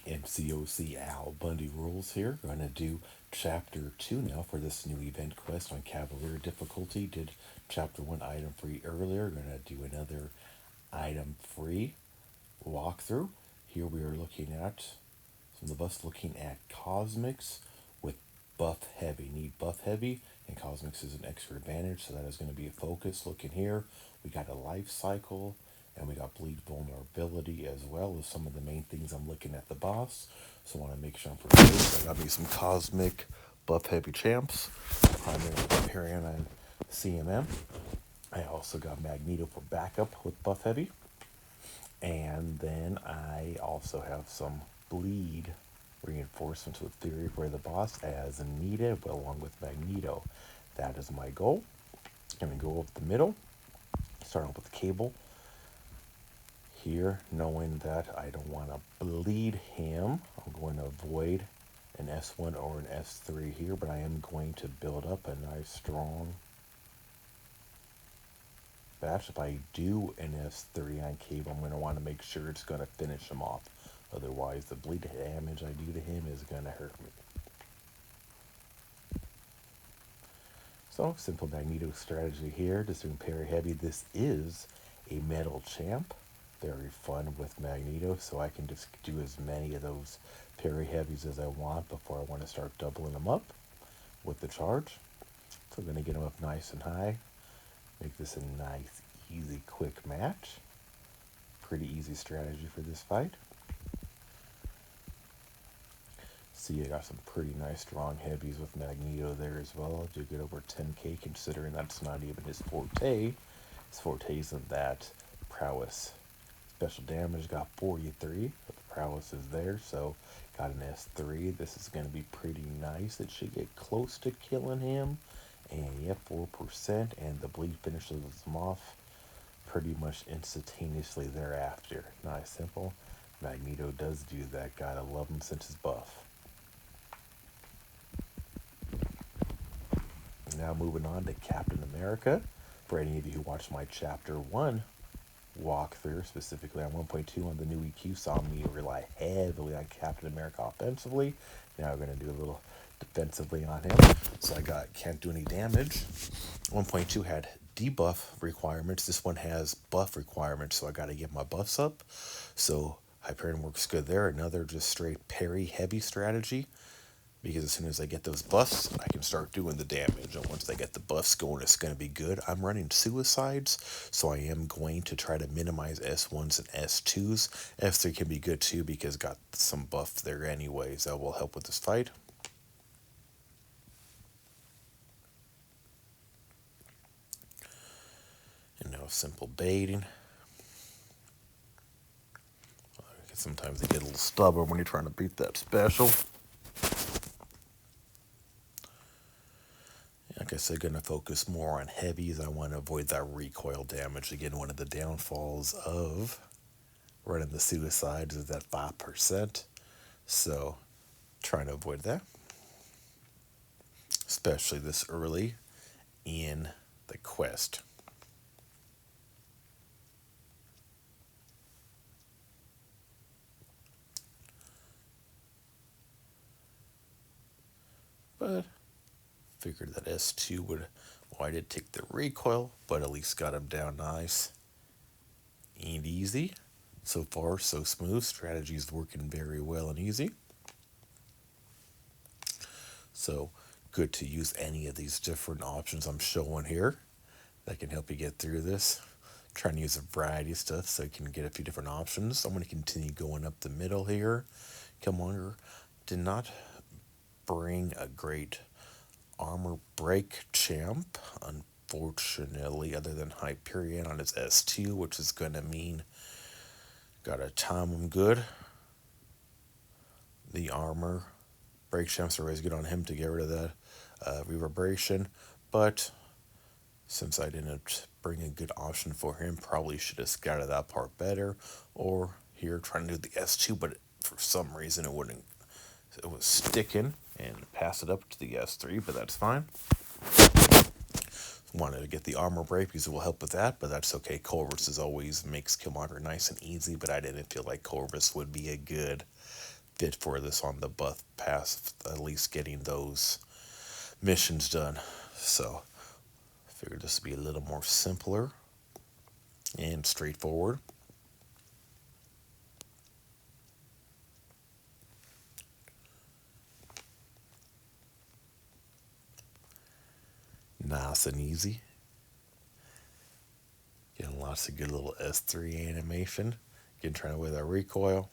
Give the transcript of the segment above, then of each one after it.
back. Mcoc AlBundyRules here. Going to do Chapter 2 now for this new event quest on Cavalier difficulty. Did Chapter 1 item free earlier. Going to do another item free walkthrough. Here we are looking at, some of us looking at Cosmics with buff heavy. Need buff heavy, and Cosmics is an extra advantage, so that is going to be a focus. Looking here, we got a life cycle, and we got bleed vulnerability as well as some of the main things I'm looking at the boss. So I want to make sure I'm prepared. So I got me some Cosmic buff heavy champs, primarily Hyperion and CMM. I also got Magneto for backup with buff heavy. And then I also have some bleed reinforcements with Theory for the boss as needed, but along with Magneto. That is my goal. Going to go up the middle, starting off with the Cable. Here, knowing that I don't want to bleed him, I'm going to avoid an S1 or an S3 here, but I am going to build up a nice strong batch. If I do an S3 on Cable, I'm going to want to make sure it's going to finish him off. Otherwise, the bleed damage I do to him is going to hurt me. So, simple Magneto strategy here. Just doing parry heavy. This is a metal champ. Very fun with Magneto, so I can just do as many of those parry heavies as I want before I want to start doubling them up with the charge. So I'm going to get them up nice and high. Make this a nice, easy, quick match. Pretty easy strategy for this fight. See, I got some pretty nice strong heavies with Magneto there as well. I do get over 10k considering that's not even his forte. His forte isn't that prowess. Special damage got 43, but the prowess is there, so got an S3. This is going to be pretty nice. It should get close to killing him. And yeah, 4%, and the bleed finishes him off pretty much instantaneously thereafter. Nice, simple. Magneto does do that. Gotta love him since his buff. Now moving on to Captain America. For any of you who watched my Chapter 1 walkthrough, specifically on 1.2 on the new EQ, saw me rely heavily on Captain America offensively. Now we're going to do a little defensively on him. So I can't do any damage. 1.2 had debuff requirements. This one has buff requirements, so I got to get my buffs up. So Hyperion works good there. Another just straight parry heavy strategy, because as soon as I get those buffs, I can start doing the damage. And once I get the buffs going, it's going to be good. I'm running suicides, so I am going to try to minimize S1s and S2s. S3 can be good too, because got some buff there anyways. That will help with this fight. And now simple baiting. Sometimes they get a little stubborn when you're trying to beat that special. Like I said, going to focus more on heavies. I want to avoid that recoil damage. Again, one of the downfalls of running the suicides is that 5%. So, trying to avoid that. Especially this early in the quest. But figured that S2 would, well, I did take the recoil, but at least got him down nice and easy. So far, so smooth. Strategy is working very well and easy. So good to use any of these different options I'm showing here that can help you get through this. Trying to use a variety of stuff so you can get a few different options. I'm going to continue going up the middle here. Killmonger did not bring a great armor break champ, unfortunately, other than Hyperion on his S2, which is going to mean gotta time him good. The armor break champs are always good on him to get rid of that reverberation, but since I didn't bring a good option for him, probably should have scouted that part better. Or here trying to do the S2, but for some reason it was sticking, and pass it up to the S3, but that's fine. Wanted to get the armor break because it will help with that, but that's okay. Corvus always makes Killmonger nice and easy, but I didn't feel like Corvus would be a good fit for this on the buff pass, at least getting those missions done. So I figured this would be a little more simpler and straightforward. Nice and easy. Getting lots of good little S3 animation. Again, trying to with our recoil.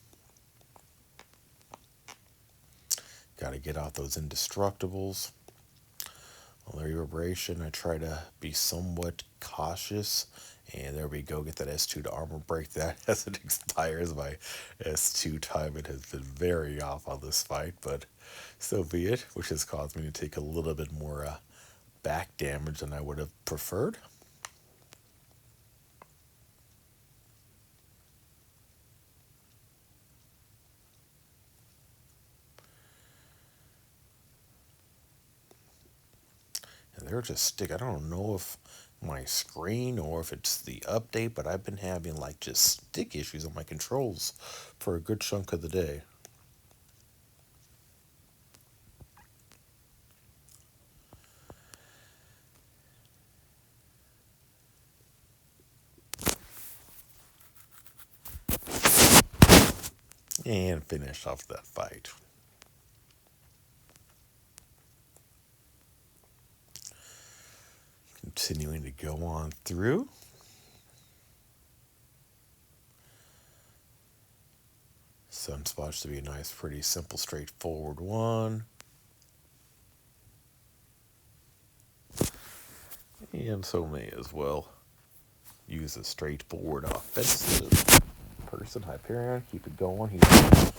Got to get off those indestructibles. On the reverberation, I try to be somewhat cautious. And there we go, get that S2 to armor break that as it expires. My S2 timing has been very off on this fight, but so be it, which has caused me to take a little bit more back damage than I would have preferred. And they're just stick. I don't know if my screen or if it's the update, but I've been having like just stick issues on my controls for a good chunk of the day. And finish off that fight. Continuing to go on through. Sunspot's to be a nice, pretty simple, straightforward one. And so may as well use a straightforward offensive person. Hyperion, keep it going. He's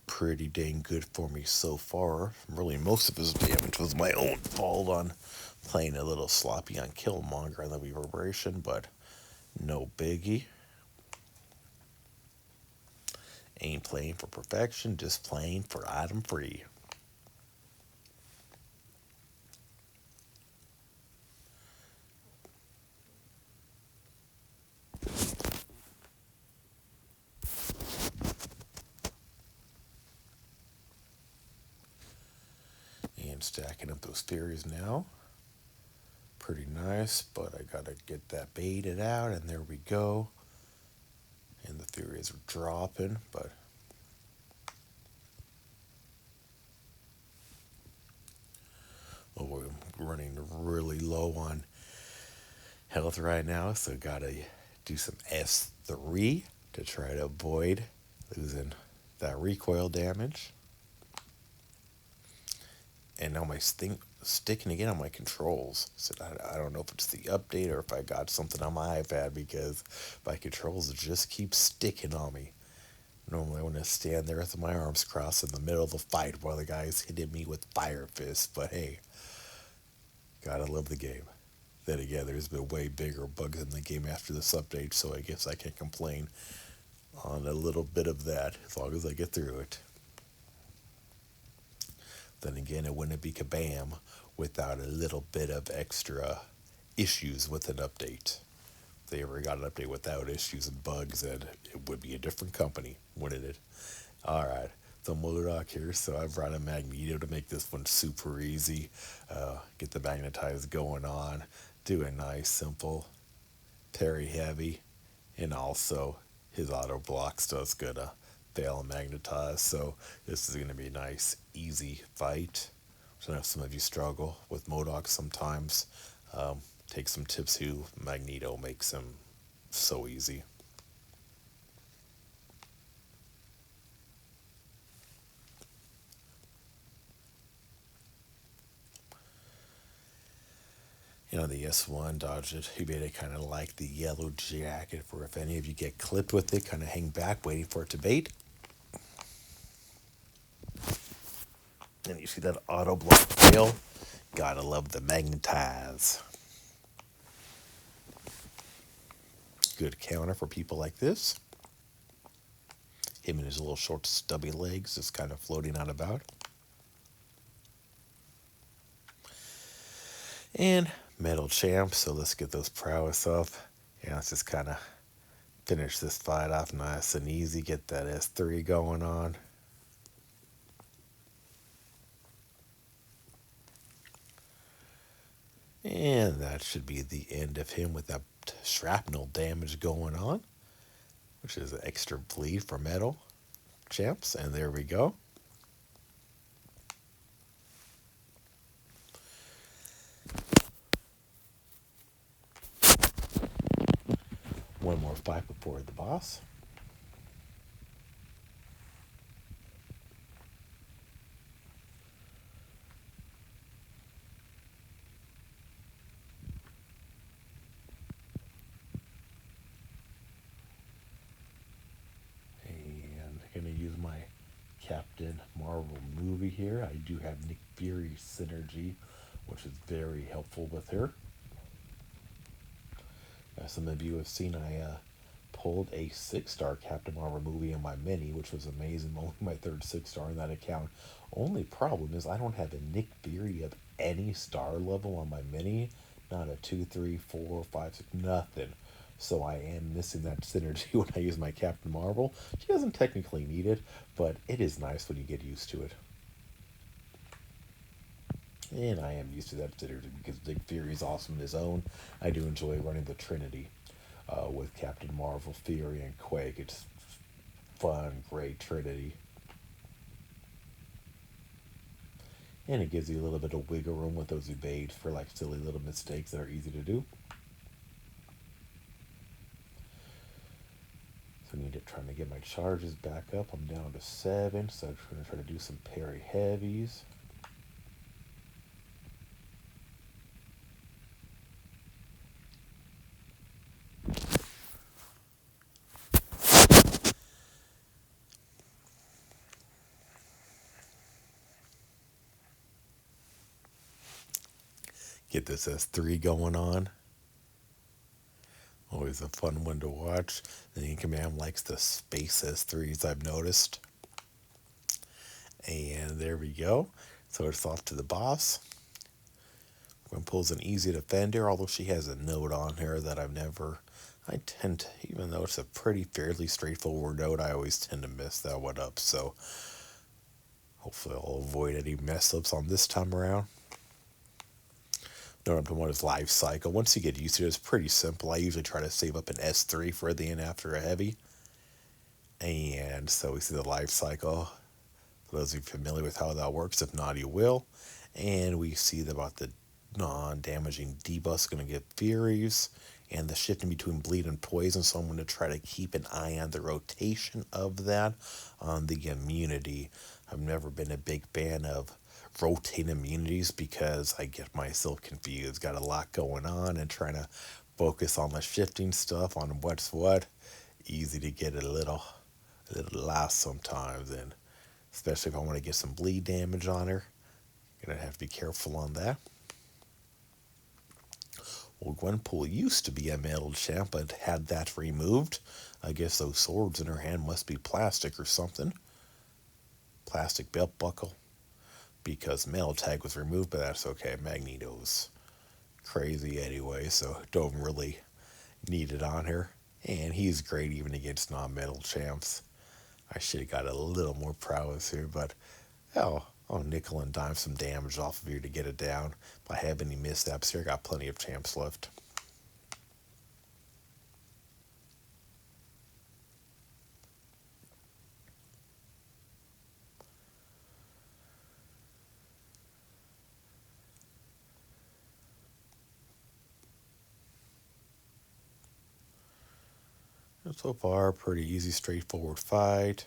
pretty dang good for me so far. Really, most of his damage was my own fault on playing a little sloppy on Killmonger and the reverberation, but no biggie. Ain't playing for perfection, just playing for item free. And stacking up those theories now. Pretty nice, but I gotta get that baited out, and there we go. And the theories are dropping, but we're running really low on health right now, so gotta do some S3 to try to avoid losing that recoil damage. And now my sticking again on my controls. So I don't know if it's the update or if I got something on my iPad, because my controls just keep sticking on me. Normally I want to stand there with my arms crossed in the middle of the fight while the guy's hitting me with fire fists, but hey, gotta love the game. Then again, there's been way bigger bugs in the game after this update, so I guess I can't complain on a little bit of that as long as I get through it. Then again, it wouldn't be kabam without a little bit of extra issues with an update. If they ever got an update without issues and bugs, then it would be a different company, wouldn't it? Alright, the Mcoc here, so I brought a Magneto to make this one super easy. Get the magnetize going on, do a nice, simple, parry heavy, and also his auto block stuff's gonna fail and magnetize, so this is gonna be a nice, easy fight. So I know some of you struggle with Mcoc sometimes. Take some tips who Magneto makes him so easy. You know, the S1, dodge it. He made it kind of like the yellow jacket, for if any of you get clipped with it, kind of hang back waiting for it to bait. And you see that auto block fail? Gotta love the magnetize. Good counter for people like this. Him and his little short stubby legs just kind of floating on about. And metal champ, so let's get those prowess up. Yeah, let's just kind of finish this fight off nice and easy. Get that S3 going on. And that should be the end of him with that shrapnel damage going on, which is an extra bleed for metal champs. And there we go. One more fight before the boss. And I'm going to use my Captain Marvel movie here. I do have Nick Fury synergy, which is very helpful with her. As some of you have seen, I pulled a 6-star Captain Marvel movie in my mini, which was amazing. Only my third 6-star in that account. Only problem is I don't have a Nick Fury of any star level on my mini. Not a 2, 3, 4, 5, 6, nothing. So I am missing that synergy when I use my Captain Marvel. She doesn't technically need it, but it is nice when you get used to it. And I am used to that synergy because Nick Fury is awesome in his own. I do enjoy running the Trinity with Captain Marvel, Fury, and Quake. It's fun, great Trinity. And it gives you a little bit of wiggle room with those evades for like silly little mistakes that are easy to do. So I need to try to get my charges back up. I'm down to 7, so I'm going to try to do some parry heavies. Get this S3 going on. Always a fun one to watch. The Incommand likes the space S3s, I've noticed. And there we go. So it's off to the boss. Gwen pulls an easy defender, although she has a note on her that I tend to, even though it's a pretty fairly straightforward note, I always tend to mess that one up. So hopefully I'll avoid any mess ups on this time around. No, I'm talking about his life cycle. Once you get used to it, it's pretty simple. I usually try to save up an S3 for the end after a heavy. And so we see the life cycle. For those of you familiar with how that works, if not, you will. And we see about the non-damaging debuffs going to get Furies. And the shifting between bleed and poison, so I'm going to try to keep an eye on the rotation of that on the immunity. I've never been a big fan of rotating immunities because I get myself confused. Got a lot going on and trying to focus on the shifting stuff, on what's what. Easy to get a little lost sometimes, and especially if I want to get some bleed damage on her. Gonna have to be careful on that. Well, Gwenpool used to be a metal champ, but had that removed. I guess those swords in her hand must be plastic or something. Plastic belt buckle. Because metal tag was removed, but that's okay. Magneto's crazy anyway, so don't really need it on her. And he's great even against non-metal champs. I should have got a little more prowess here, but I'll nickel and dime some damage off of here to get it down. If I have any missteps here, I got plenty of champs left. And so far, pretty easy, straightforward fight.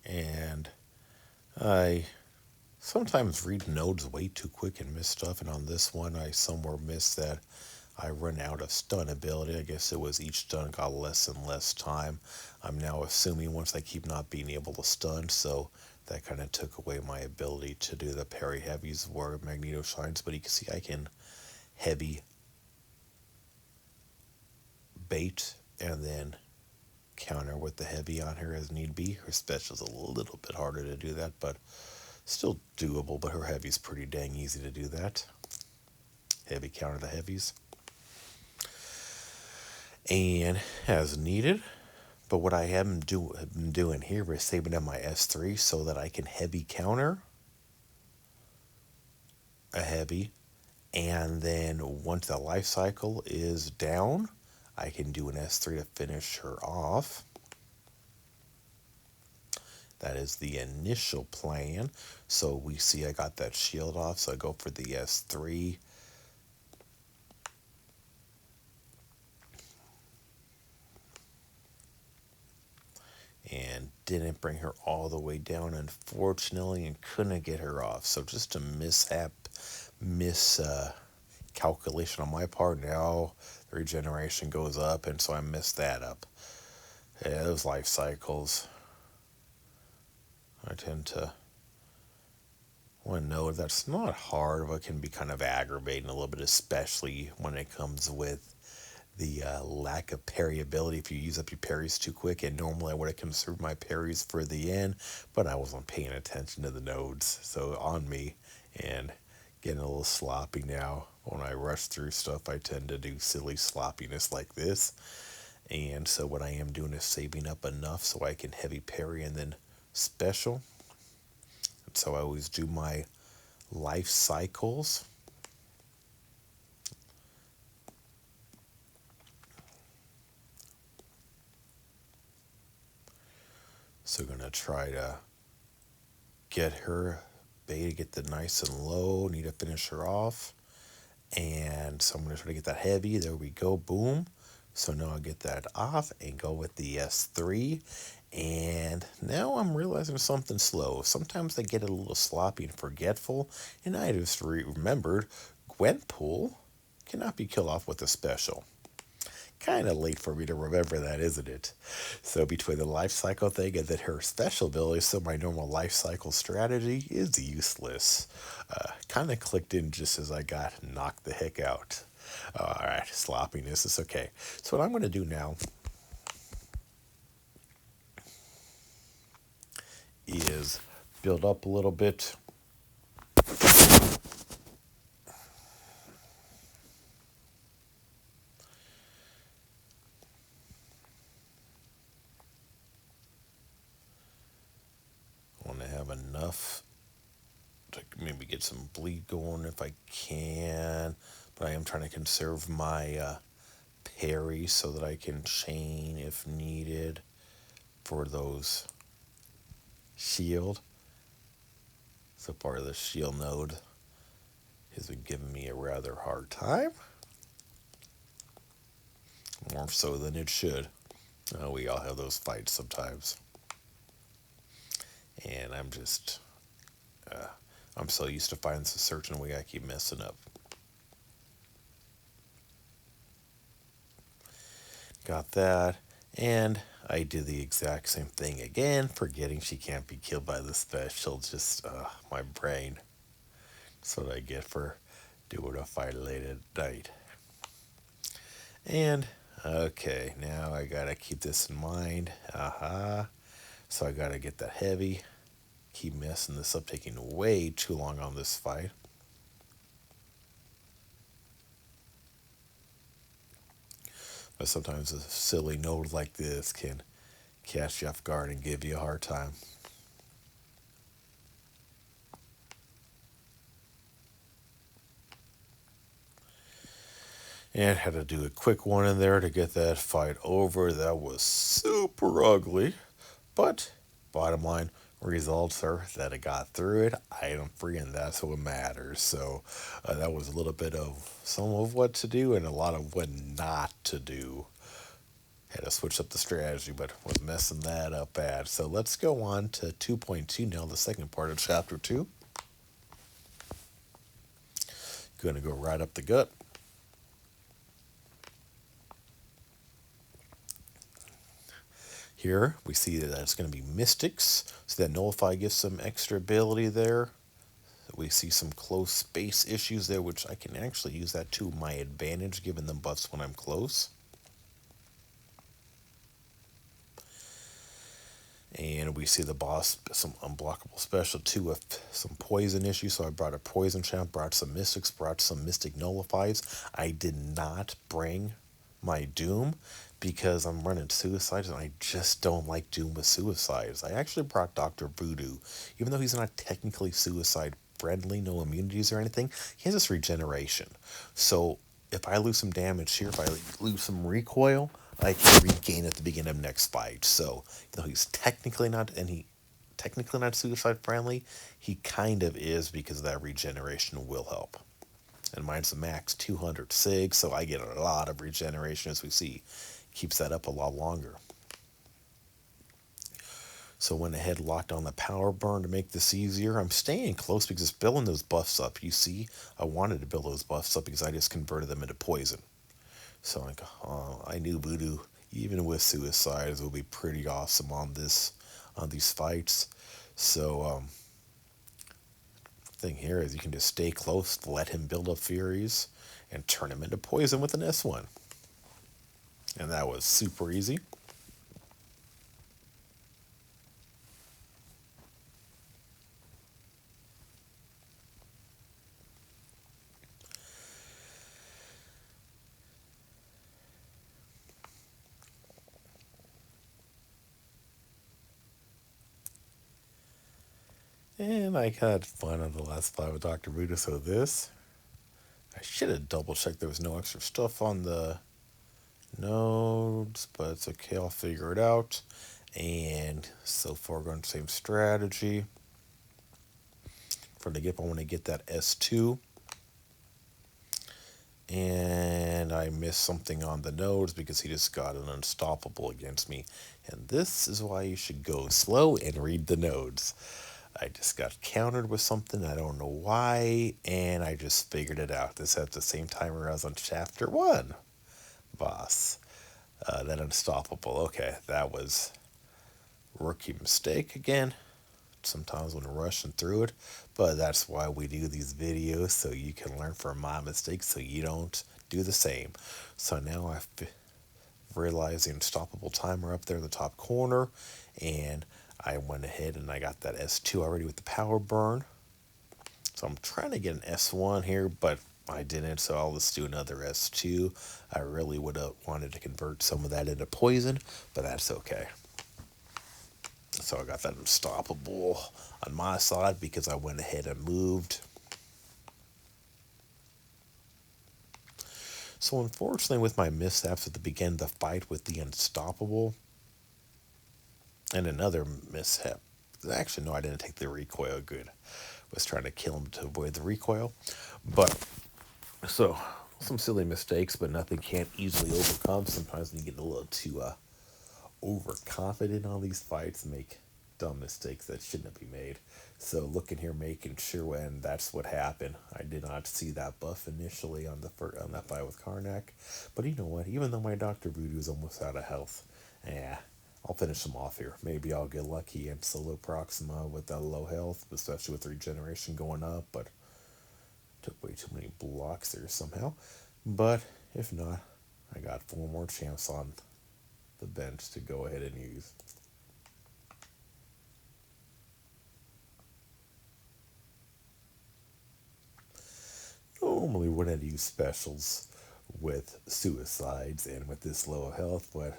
And I sometimes read nodes way too quick and miss stuff, and on this one I somewhere missed that I run out of stun ability. I guess it was each stun got less and less time. I'm now assuming once I keep not being able to stun, so that kind of took away my ability to do the parry heavies where Magneto shines, but you can see I can heavy bait and then counter with the heavy on her as need be. Her special's a little bit harder to do that, but still doable, but her heavy's pretty dang easy to do that. Heavy counter the heavies. and as needed. But what I have been doing here is saving up my S3 so that I can heavy counter a heavy, and then once the life cycle is down, I can do an S3 to finish her off. That is the initial plan. So we see I got that shield off, so I go for the S3. And didn't bring her all the way down, unfortunately, and couldn't get her off. So just a calculation on my part. Now the regeneration goes up, and so I messed that up. Yeah, those life cycles, I tend to want to know that's not hard, but can be kind of aggravating a little bit, especially when it comes with the lack of parry ability. If you use up your parries too quick, and normally I would have conserved my parries for the end, but I wasn't paying attention to the nodes, so on me, and getting a little sloppy now. When I rush through stuff, I tend to do silly sloppiness like this, and so what I am doing is saving up enough so I can heavy parry and then special. And so I always do my life cycles. So gonna try to get her beta, get the nice and low, need to finish her off. And so I'm gonna try to get that heavy. There we go, boom. So now I'll get that off and go with the S3. And now I'm realizing something slow. Sometimes I get a little sloppy and forgetful, and I just remembered Gwenpool cannot be killed off with a special. Kind of late for me to remember that, isn't it? So between the life cycle thing and then her special ability, so my normal life cycle strategy is useless. Kind of clicked in just as I got knocked the heck out. Alright, sloppiness is okay. So what I'm going to do now is build up a little bit. I want to have enough to maybe get some bleed going if I can, but I am trying to conserve my parry so that I can chain if needed for those shield. So far the shield node has been giving me a rather hard time, more so than it should. We all have those fights sometimes, and I'm so used to finding a certain way I keep messing up. Got that, and I did the exact same thing again, forgetting she can't be killed by the special. Just my brain. That's what I get for doing a fight late at night. And okay, now I gotta keep this in mind. So I gotta get that heavy. Keep messing this up, taking way too long on this fight. But sometimes a silly node like this can catch you off guard and give you a hard time. And had to do a quick one in there to get that fight over. That was super ugly. But bottom line, results are that I got through it, item free, and that's what matters. So that was a little bit of some of what to do and a lot of what not to do. Had to switch up the strategy, but was messing that up bad. So let's go on to 2.2 now, the second part of chapter 2. Gonna go right up the gut. Here we see that it's going to be Mystics, so that Nullify gives some extra ability there. We see some close space issues there, which I can actually use that to my advantage, giving them buffs when I'm close. And we see the boss, some unblockable special too, with some poison issues. So I brought a poison champ, brought some mystics, brought some mystic nullifies. I did not bring my Doom because I'm running suicides and I just don't like Doom with suicides. I actually brought Dr. Voodoo, even though he's not technically suicide friendly, no immunities or anything, he has this regeneration. So if I lose some damage here, if I lose some recoil, I can regain at the beginning of next fight. So even though he's technically not suicide friendly, he kind of is because that regeneration will help. And mine's the max 200 sig, so I get a lot of regeneration as we see. Keeps that up a lot longer. So went ahead, locked on the power burn to make this easier. I'm staying close because it's building those buffs up. You see, I wanted to build those buffs up because I just converted them into poison. So like, I knew Voodoo, even with suicides, will be pretty awesome on these fights. So thing here is you can just stay close, let him build up Furies, and turn him into poison with an S1. And that was super easy. And I had fun on the last fight with Dr. Buddha, so this, I should have double checked there was no extra stuff on the nodes, but it's okay, I'll figure it out. And so far, we're going the same strategy. For the gift, I want to get that S2. And I missed something on the nodes because he just got an unstoppable against me. And this is why you should go slow and read the nodes. I just got countered with something, I don't know why, and I just figured it out. This at the same time where I was on chapter 1. Boss. That unstoppable. Okay, that was rookie mistake again. Sometimes when rushing through it, but that's why we do these videos, so you can learn from my mistakes so you don't do the same. So now I've realized the unstoppable timer up there in the top corner, and I went ahead and I got that S2 already with the power burn. So I'm trying to get an S1 here, but I didn't, so I'll just do another S2. I really would have wanted to convert some of that into poison, but that's okay. So I got that unstoppable on my side because I went ahead and moved. So unfortunately with my mishaps at the beginning of the fight with the unstoppable, and another mishap. Actually, no, I didn't take the recoil good. Was trying to kill him to avoid the recoil. But, so, some silly mistakes, but nothing can't easily overcome. Sometimes when you get a little too overconfident on these fights, make dumb mistakes that shouldn't be made. So looking here, making sure when that's what happened. I did not see that buff initially on on that fight with Karnak. But you know what? Even though my Dr. Voodoo is almost out of health, yeah, I'll finish him off here. Maybe I'll get lucky and solo Proxima with that low health, especially with regeneration going up, but took way too many blocks there somehow. But if not, I got 4 more champs on the bench to go ahead and use. Normally wouldn't use specials with suicides and with this low health, but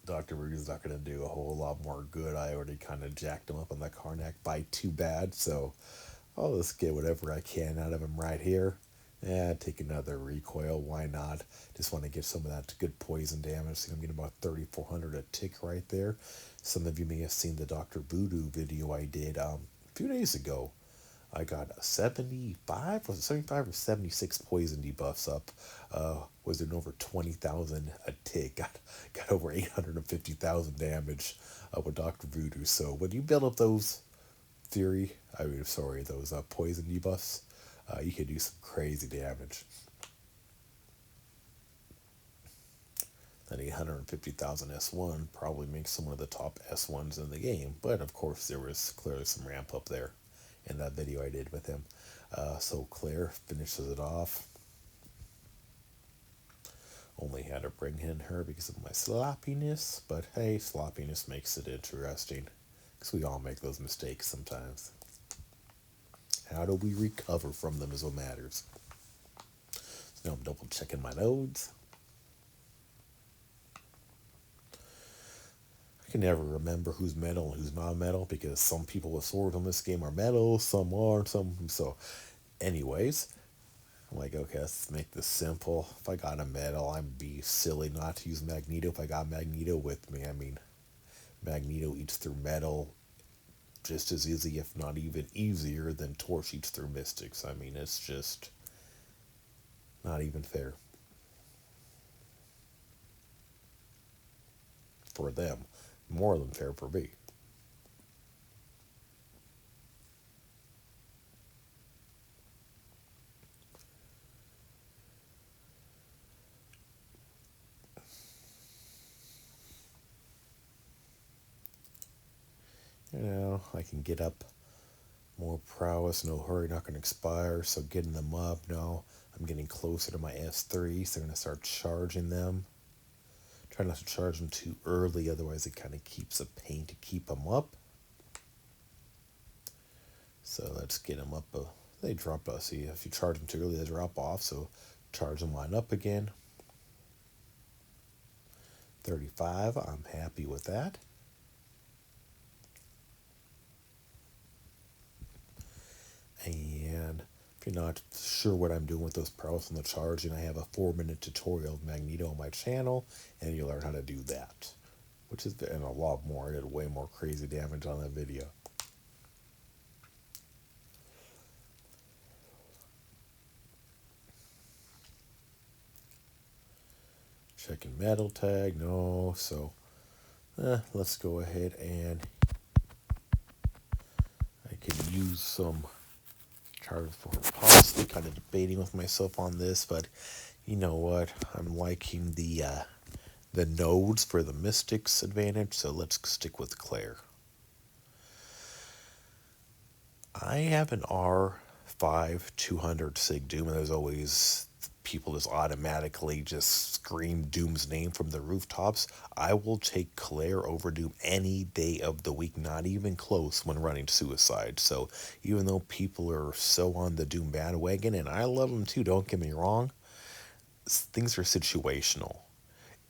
Dr. Ruger's not going to do a whole lot more good. I already kind of jacked him up on the Karnak fight too bad, so I'll just get whatever I can out of him right here. Yeah, take another recoil, why not? Just want to get some of that good poison damage. See, I'm getting about 3,400 a tick right there. Some of you may have seen the Dr. Voodoo video I did a few days ago. I got 75, was it 75 or 76 poison debuffs up. Was it over 20,000 a tick? Got over 850,000 damage with Dr. Voodoo. So when you build up those those poison debuffs, you can do some crazy damage. That 850,000 S1 probably makes some of the top S1s in the game, but of course there was clearly some ramp up there in that video I did with him. So Claire finishes it off. Only had to bring in her because of my sloppiness, but hey, sloppiness makes it interesting because we all make those mistakes sometimes. How do we recover from them is what matters. So now I'm double checking my nodes. I can never remember who's metal and who's not metal because some people with swords on this game are metal, some aren't, some. So, anyways, I'm like, okay, let's make this simple. If I got a metal, I'd be silly not to use Magneto if I got Magneto with me. I mean, Magneto eats through metal just as easy, if not even easier, than Torch eats through Mystics. I mean, it's just not even fair for them. More than fair for me. I can get up more prowess, no hurry, not going to expire. So getting them up, no. I'm getting closer to my S3, so I'm going to start charging them. Try not to charge them too early, otherwise it kind of keeps a pain to keep them up. So let's get them up. They drop us. See, if you charge them too early, they drop off. So charge them line up again. 35, I'm happy with that. And if you're not sure what I'm doing with those prowess on the charging, I have a 4-minute tutorial of Magneto on my channel, and you learn how to do that. Which is, and a lot more. I did way more crazy damage on that video. Checking metal tag, no. So let's go ahead and I can use some charges for possibly kind of debating with myself on this, but you know what? I'm liking the nodes for the Mystics advantage, so let's stick with Claire. I have an R5 200 Sig Doom, and there's always people just automatically just scream Doom's name from the rooftops. I will take Claire over Doom any day of the week, not even close when running Suicide. So even though people are so on the Doom bandwagon, and I love them too, don't get me wrong, things are situational.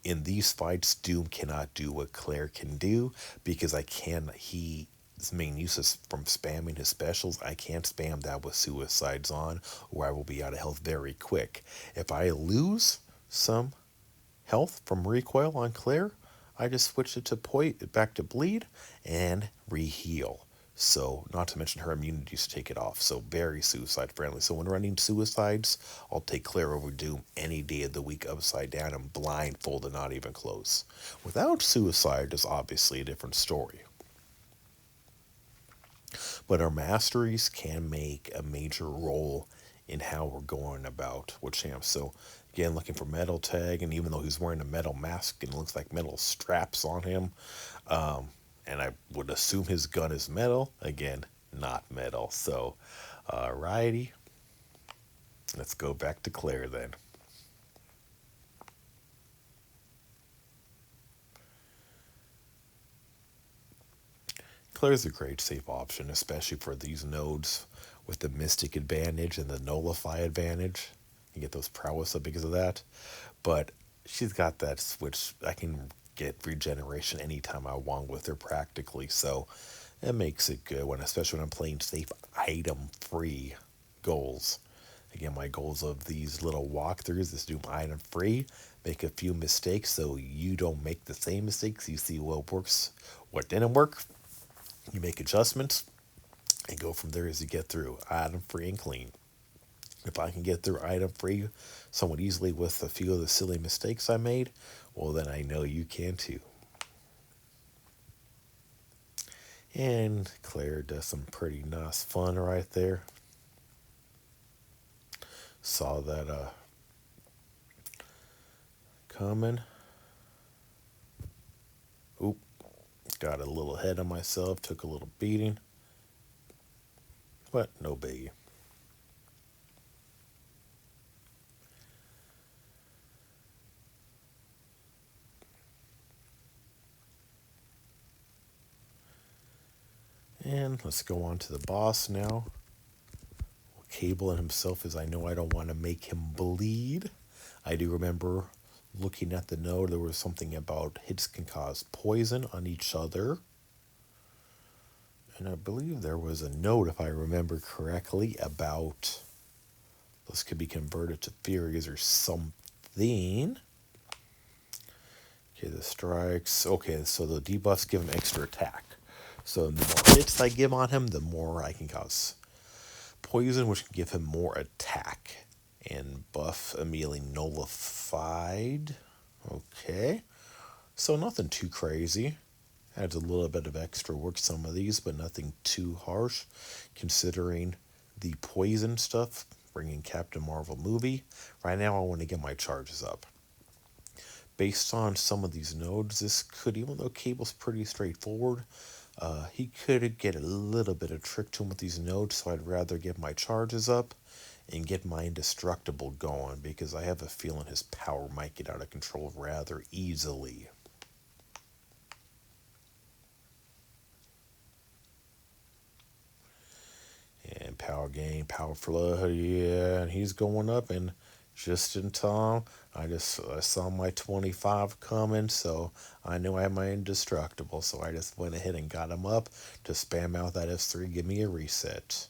In these fights, Doom cannot do what Claire can do because his main use is from spamming his specials. I can't spam that with Suicides on, or I will be out of health very quick. If I lose some health from recoil on Claire, I just switch it to back to bleed and reheal. So, not to mention her immunity to take it off. So, very suicide friendly. So, when running Suicides, I'll take Claire over Doom any day of the week upside down and blindfolded, not even close. Without Suicide is obviously a different story. But our masteries can make a major role in how we're going about with champs. So, again, looking for metal tag, and even though he's wearing a metal mask and it looks like metal straps on him, and I would assume his gun is metal. Again, not metal. So, alrighty. Let's go back to Claire then. Claire's a great safe option, especially for these nodes with the Mystic advantage and the Nullify advantage. You get those prowess up because of that. But she's got that switch. I can get regeneration anytime I want with her practically. So it makes it good when, especially when I'm playing safe item free goals. Again, my goals of these little walkthroughs is do item free, make a few mistakes so you don't make the same mistakes. You see what works, what didn't work. You make adjustments and go from there as you get through item free and clean. If I can get through item free somewhat easily with a few of the silly mistakes I made, well, then I know you can too. And Claire does some pretty nice fun right there. Saw that coming. Oop, got a little ahead of myself, took a little beating, but no biggie. And let's go on to the boss now. Cable and himself, as I know I don't want to make him bleed. I do remember looking at the node, there was something about hits can cause poison on each other. And I believe there was a note, if I remember correctly, about this could be converted to furies or something. Okay, the strikes. Okay, so the debuffs give him extra attack. So the more hits I give on him, the more I can cause poison, which can give him more attack. And buff immediately nullified. Okay. So nothing too crazy. Adds a little bit of extra work some of these, but nothing too harsh. Considering the poison stuff, bringing Captain Marvel movie. Right now I want to get my charges up. Based on some of these nodes, this could, even though Cable's pretty straightforward, he could get a little bit of trick to him with these nodes, so I'd rather get my charges up and get my indestructible going, because I have a feeling his power might get out of control rather easily. And power gain, power flood, yeah, and he's going up, and just in time, I saw my 25 coming, so I knew I had my indestructible, so I just went ahead and got him up to spam out that S3, give me a reset.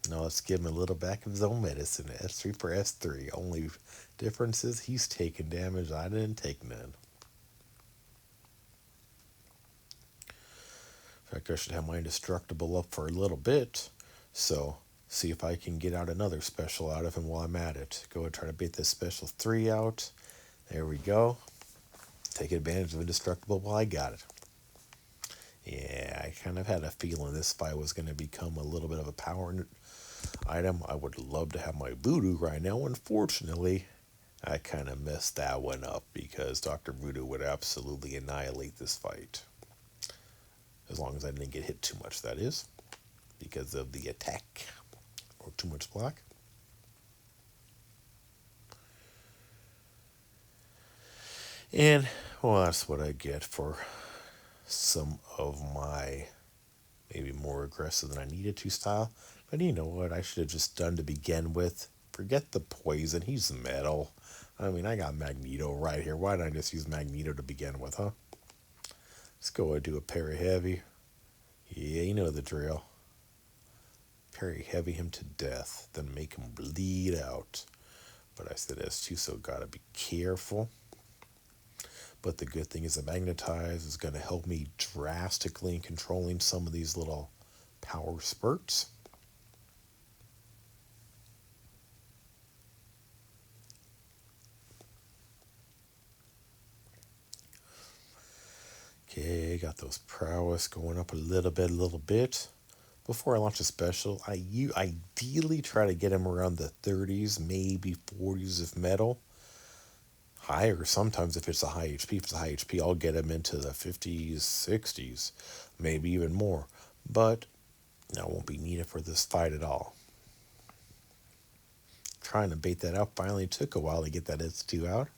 Now let's give him a little back of his own medicine, S3 for S3. Only difference is he's taking damage, I didn't take none. In fact, I should have my indestructible up for a little bit, so see if I can get out another special out of him while I'm at it. Go and try to bait this special 3 out. There we go. Take advantage of indestructible while I got it. Yeah, I kind of had a feeling this fight was going to become a little bit of a power item. I would love to have my Voodoo right now. Unfortunately, I kind of messed that one up, because Dr. Voodoo would absolutely annihilate this fight. As long as I didn't get hit too much, that is. Because of the attack. Or too much block. And, well, that's what I get for some of my maybe more aggressive than I needed to style. But you know what I should have just done to begin with? Forget the poison. He's metal. I mean, I got Magneto right here. Why didn't I just use Magneto to begin with, huh? Let's go and do a parry heavy. Yeah, you know the drill. Parry heavy him to death, then make him bleed out. But I said S2, so gotta be careful. But the good thing is the magnetize is going to help me drastically in controlling some of these little power spurts. Okay, got those prowess going up a little bit. Before I launch a special, I ideally try to get him around the 30s, maybe 40s of metal. Higher sometimes if it's a high HP. If it's a high HP, I'll get him into the 50s, 60s, maybe even more. But that won't be needed for this fight at all. Trying to bait that out. Finally took a while to get that S2 out.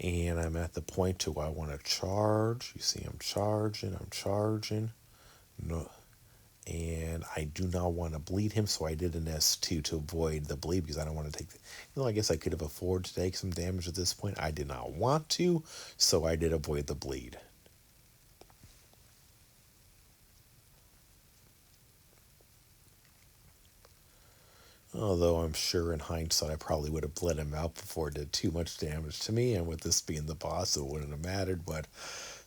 And I'm at the point to where I want to charge. You see I'm charging. No. And I do not want to bleed him, so I did an S2 to avoid the bleed, because I don't want to take I guess I could have afforded to take some damage at this point. I did not want to, so I did avoid the bleed. Although I'm sure in hindsight I probably would have bled him out before it did too much damage to me, and with this being the boss it wouldn't have mattered, but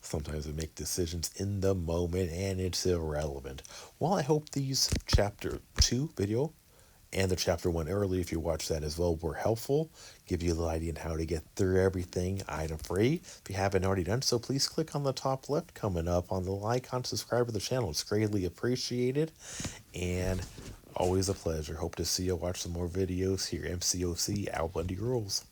sometimes we make decisions in the moment and it's irrelevant. Well, I hope these chapter 2 video and the chapter 1 early, if you watch that as well, were helpful. Give you a little idea on how to get through everything item free. If you haven't already done so, please click on the top left coming up on the icon, subscribe to the channel. It's greatly appreciated. And always a pleasure. Hope to see you watch some more videos here. Mcoc, AlBundyRules.